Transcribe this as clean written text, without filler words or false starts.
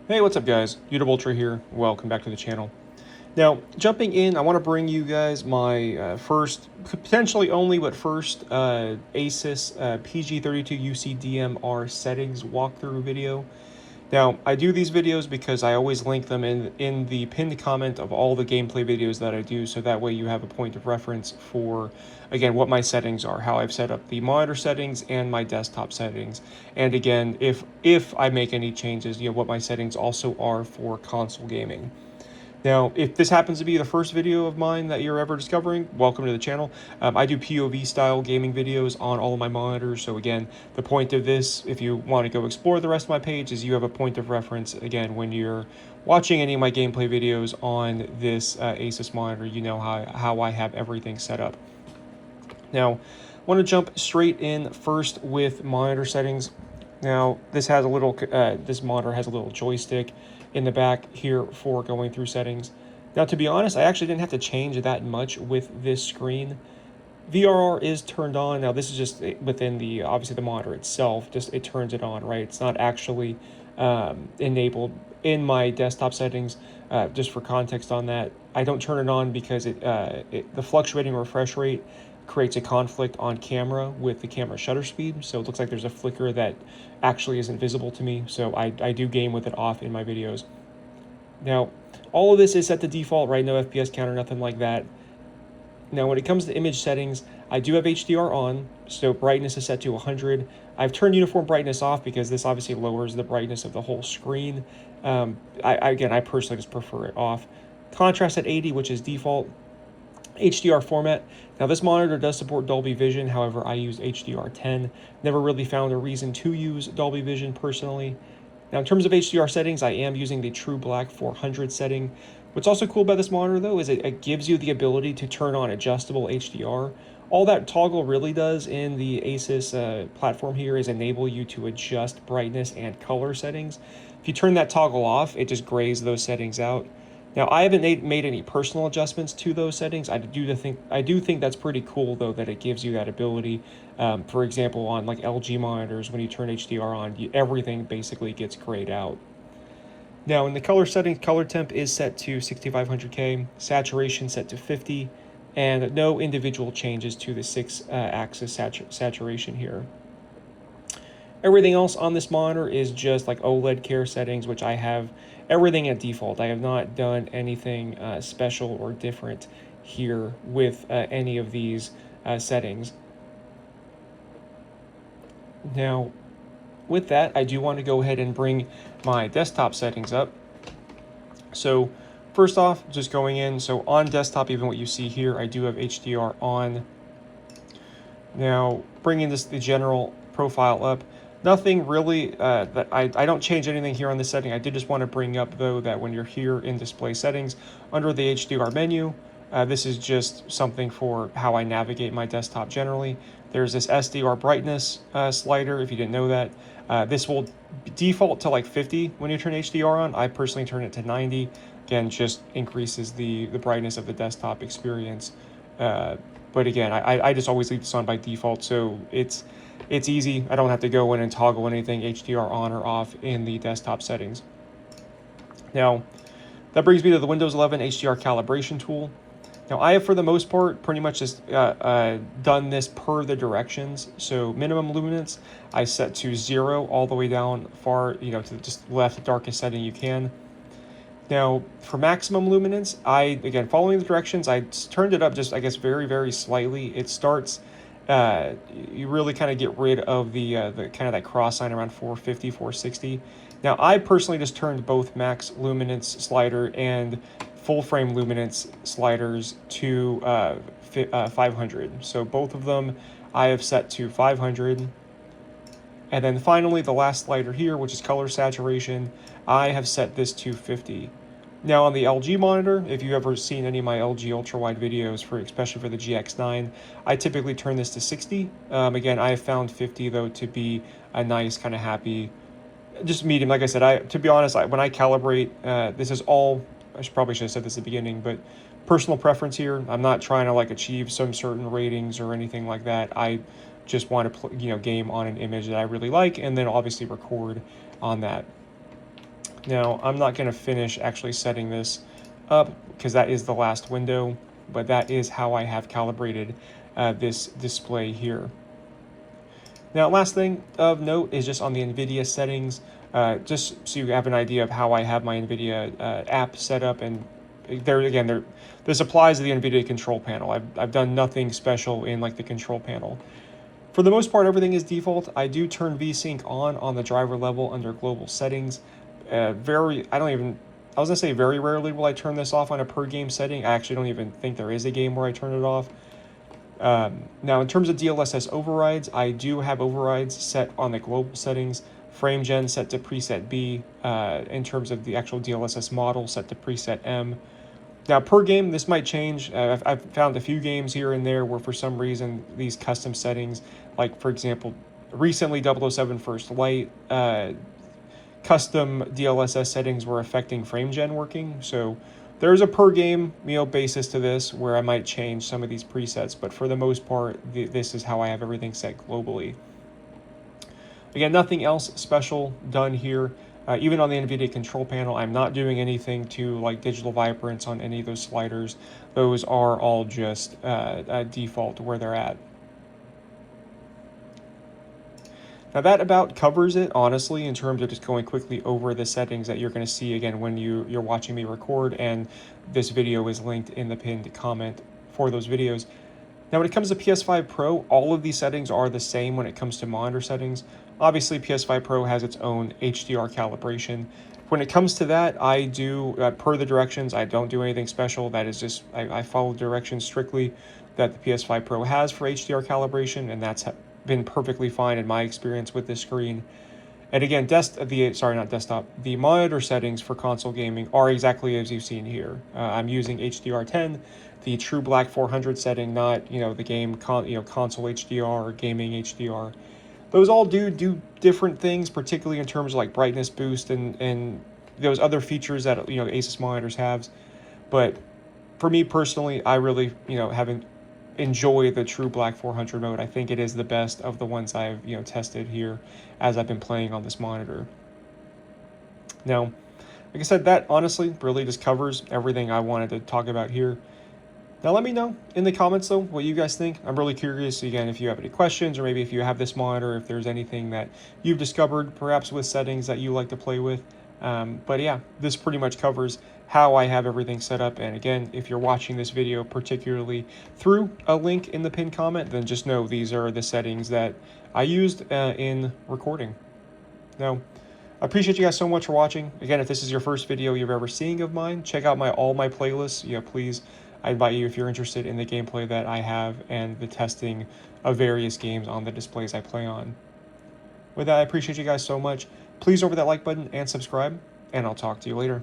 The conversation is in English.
Hey, what's up guys? Ultra here. Welcome back to the channel. Now, jumping in, I want to bring you guys my first, potentially only, but first ASUS PG32UCDMR settings walkthrough video. Now, I do these videos because I always link them in the pinned comment of all the gameplay videos that I do, so that way you have a point of reference for, again, what my settings are, how I've set up the monitor settings and my desktop settings. And again, if I make any changes, what my settings also are for console gaming. Now, if this happens to be the first video of mine that you're ever discovering, welcome to the channel. I do POV style gaming videos on all of my monitors. So again, the point of this, if you want to go explore the rest of my page, is you have a point of reference. Again, when you're watching any of my gameplay videos on this ASUS monitor, you know how I have everything set up. Now, I want to jump straight in first with monitor settings. Now, this monitor has a little joystick in the back here for going through settings. Now, to be honest, I actually didn't have to change that much with this screen. VRR is turned on. Now, this is just within obviously the monitor itself, just it turns it on, right? It's not actually enabled in my desktop settings. Just for context on that, I don't turn it on because the fluctuating refresh rate creates a conflict on camera with the camera shutter speed, so it looks like there's a flicker that actually isn't visible to me, so I do game with it off in my videos. Now, all of this is set to default, right? No FPS counter, nothing like that. Now, when it comes to image settings, I do have HDR on, so brightness is set to 100. I've turned uniform brightness off because this obviously lowers the brightness of the whole screen. I personally just prefer it off. Contrast at 80, which is default. HDR format. Now, this monitor does support Dolby Vision, however, I use HDR10. Never really found a reason to use Dolby Vision personally. Now, in terms of HDR settings, I am using the True Black 400 setting. What's also cool about this monitor, though, is it gives you the ability to turn on adjustable HDR. All that toggle really does in the ASUS platform here is enable you to adjust brightness and color settings. If you turn that toggle off, it just grays those settings out. Now, I haven't made any personal adjustments to those settings. I do think that's pretty cool, though, that it gives you that ability. For example, on like LG monitors, when you turn HDR on, everything basically gets grayed out. Now, in the color settings, color temp is set to 6500K, saturation set to 50, and no individual changes to the 6-axis saturation here. Everything else on this monitor is just like OLED care settings, which I have everything at default. I have not done anything special or different here with any of these settings. Now, with that, I do want to go ahead and bring my desktop settings up. So first off, just going in, so on desktop, even what you see here, I do have HDR on. Now, bringing the general profile up, nothing really that I don't change anything here on this setting. I did just want to bring up, though, that when you're here in display settings, under the HDR menu, this is just something for how I navigate my desktop generally. There's this SDR brightness slider, if you didn't know that. This will default to like 50 when you turn HDR on. I personally turn it to 90. Again, just increases the brightness of the desktop experience. But again, I just always leave this on by default, so it's easy. I don't have to go in and toggle anything HDR on or off in the desktop settings. Now, that brings me to the Windows 11 HDR calibration tool. Now, I have, for the most part, pretty much just done this per the directions. So minimum luminance, I set to 0 all the way down far, to just left darkest setting you can. Now, for maximum luminance, again, following the directions, I turned it up just, I guess, very, very slightly. It starts, you really kind of get rid of the kind of that cross sign around 450, 460. Now, I personally just turned both max luminance slider and full frame luminance sliders to 500. So both of them I have set to 500. And then finally, the last slider here, which is color saturation, I have set this to 50. Now, on the LG monitor, if you've ever seen any of my LG ultra-wide videos, especially for the GX9, I typically turn this to 60. Again, I have found 50, though, to be a nice, kind of happy, just medium. Like I said, to be honest, when I calibrate, this is all, probably should have said this at the beginning, but personal preference here. I'm not trying to like achieve some certain ratings or anything like that. I just want to game on an image that I really like, and then obviously record on that. Now, I'm not going to finish actually setting this up because that is the last window, but that is how I have calibrated this display here. Now, last thing of note is just on the NVIDIA settings, just so you have an idea of how I have my NVIDIA app set up. And this applies to the NVIDIA control panel. I've done nothing special in like the control panel. For the most part, everything is default. I do turn VSync on the driver level under global settings. I was gonna say very rarely will I turn this off on a per game setting. I actually don't even think there is a game where I turn it off. Now, in terms of DLSS overrides, I do have overrides set on the global settings. Frame gen set to preset B. In terms of the actual DLSS model, set to preset M. Now, per game, this might change. I've found a few games here and there where for some reason these custom settings, like for example, recently 007 First Light, custom DLSS settings were affecting frame gen working. So there's a per game basis to this where I might change some of these presets, but for the most part, this is how I have everything set globally. Again, nothing else special done here. Even on the NVIDIA control panel, I'm not doing anything to like digital vibrance on any of those sliders. Those are all just default where they're at. Now that about covers it, honestly, in terms of just going quickly over the settings that you're going to see again when you're watching me record, and this video is linked in the pinned comment for those videos. Now when it comes to PS5 Pro, all of these settings are the same when it comes to monitor settings. Obviously, PS5 Pro has its own HDR calibration. When it comes to that, I do, per the directions, I don't do anything special. That is just, I follow directions strictly that the PS5 Pro has for HDR calibration, and that's been perfectly fine in my experience with this screen. And again, the monitor settings for console gaming are exactly as you've seen here. I'm using HDR10, the True Black 400 setting, not the game console HDR or gaming HDR. Those all do different things, particularly in terms of like brightness boost and those other features that ASUS monitors have. But for me personally, I really haven't enjoyed the True Black 400 mode. I think it is the best of the ones I've tested here as I've been playing on this monitor. Now, like I said, that honestly really just covers everything I wanted to talk about here. Now let me know in the comments though what you guys think. I'm really curious, again, if you have any questions, or maybe if you have this monitor, if there's anything that you've discovered perhaps with settings that you like to play with. But yeah, this pretty much covers how I have everything set up. And again, if you're watching this video particularly through a link in the pinned comment, then just know these are the settings that I used in recording. Now, I appreciate you guys so much for watching. Again, if this is your first video you're ever seeing of mine, check out all my playlists. Please, I invite you, if you're interested in the gameplay that I have and the testing of various games on the displays I play on. With that, I appreciate you guys so much. Please over that like button and subscribe, and I'll talk to you later.